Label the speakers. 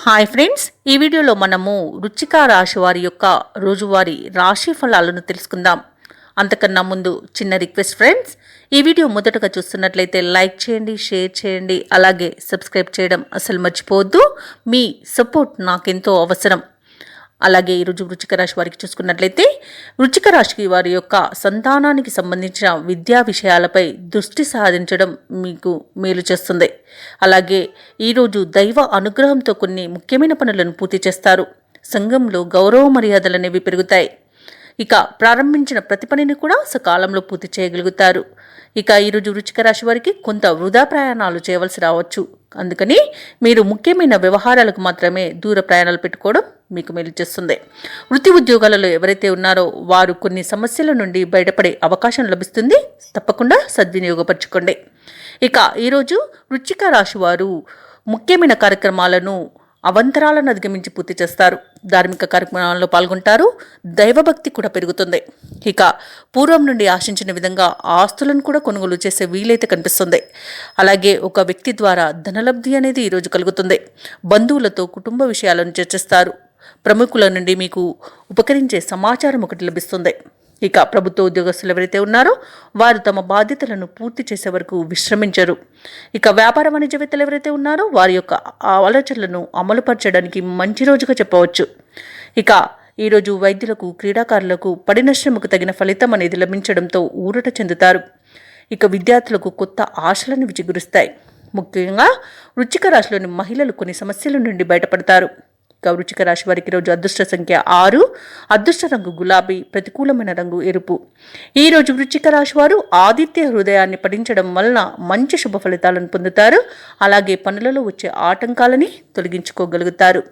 Speaker 1: Hi friends, ఈ వీడియోలో మనము వృశ్చిక రాశి వారి యొక్క రోజువారీ రాశి ఫలాలను తెలుసుకుందాం. అంతకన్నా ముందు చిన్న రిక్వెస్ట్ ఫ్రెండ్స్, ఈ వీడియో మొదటగా చూస్తున్నట్లయితే లైక్ చేయండి, షేర్ చేయండి, అలాగే సబ్స్క్రైబ్ చేయడం అసలు మర్చిపోవద్దు. మీ సపోర్ట్ నాకెంతో అవసరం. అలాగే ఈరోజు వృశ్చిక రాశి వారికి చూసుకున్నట్లయితే వృశ్చిక రాశి వారి యొక్క సంతానానికి సంబంధించిన విద్యా విషయాలపై దృష్టి సాధించడం మీకు మేలు చేస్తుంది. అలాగే ఈరోజు దైవ అనుగ్రహంతో కొన్ని ముఖ్యమైన పనులను పూర్తి చేస్తారు. సంఘంలో గౌరవ మర్యాదలు అనేవి పెరుగుతాయి. ఇక ప్రారంభించిన ప్రతి పనిని కూడా సకాలంలో పూర్తి చేయగలుగుతారు. ఇక ఈరోజు వృశ్చిక రాశి వారికి కొంత వృధా ప్రయాణాలు చేయవలసి రావచ్చు. అందుకని మీరు ముఖ్యమైన వ్యవహారాలకు మాత్రమే దూర ప్రయాణాలు పెట్టుకోవడం మీకు మేలు చేస్తుంది. వృత్తి ఉద్యోగాలలో ఎవరైతే ఉన్నారో వారు కొన్ని సమస్యల నుండి బయటపడే అవకాశం లభిస్తుంది. తప్పకుండా సద్వినియోగపరచుకోండి. ఇక ఈరోజు వృశ్చిక రాశి వారు ముఖ్యమైన కార్యక్రమాలను అవంతరాలను అధిగమించి పూర్తి చేస్తారు. ధార్మిక కార్యక్రమాల్లో పాల్గొంటారు. దైవభక్తి కూడా పెరుగుతుంది. ఇక పూర్వం నుండి ఆశించిన విధంగా ఆస్తులను కూడా కొనుగోలు చేసే వీలైతే కనిపిస్తుంది. అలాగే ఒక వ్యక్తి ద్వారా ధనలబ్ధి అనేది ఈరోజు కలుగుతుంది. బంధువులతో కుటుంబ విషయాలను చర్చిస్తారు. ప్రముఖుల నుండి మీకు ఉపకరించే సమాచారం ఒకటి లభిస్తుంది. ఇక ప్రభుత్వ ఉద్యోగస్తులు ఎవరైతే ఉన్నారో వారు తమ బాధ్యతలను పూర్తి చేసే వరకు విశ్రమించరు. ఇక వ్యాపార వాణిజ్యవేత్తలు ఎవరైతే ఉన్నారో వారి యొక్క ఆలోచనలను అమలుపరచడానికి మంచి రోజుగా చెప్పవచ్చు. ఇక ఈరోజు వైద్యులకు, క్రీడాకారులకు పడిన శ్రమకు తగిన ఫలితం అనేది లభించడంతో ఊరట చెందుతారు. ఇక విద్యార్థులకు కొత్త ఆశలను విచిగురుస్తాయి. ముఖ్యంగా వృశ్చిక రాశిలోని మహిళలు కొన్ని సమస్యల నుండి బయటపడతారు. వృశ్చిక రాశి వారికి రోజు అదృష్ట సంఖ్య 6, అదృష్ట రంగు గులాబీ, ప్రతికూలమైన రంగు ఎరుపు. ఈ రోజు వృశ్చిక రాశి వారు ఆదిత్య హృదయాన్ని పఠించడం వలన మంచి శుభ ఫలితాలను పొందుతారు. అలాగే పనులలో వచ్చే ఆటంకాలని తొలగించుకోగలుగుతారు.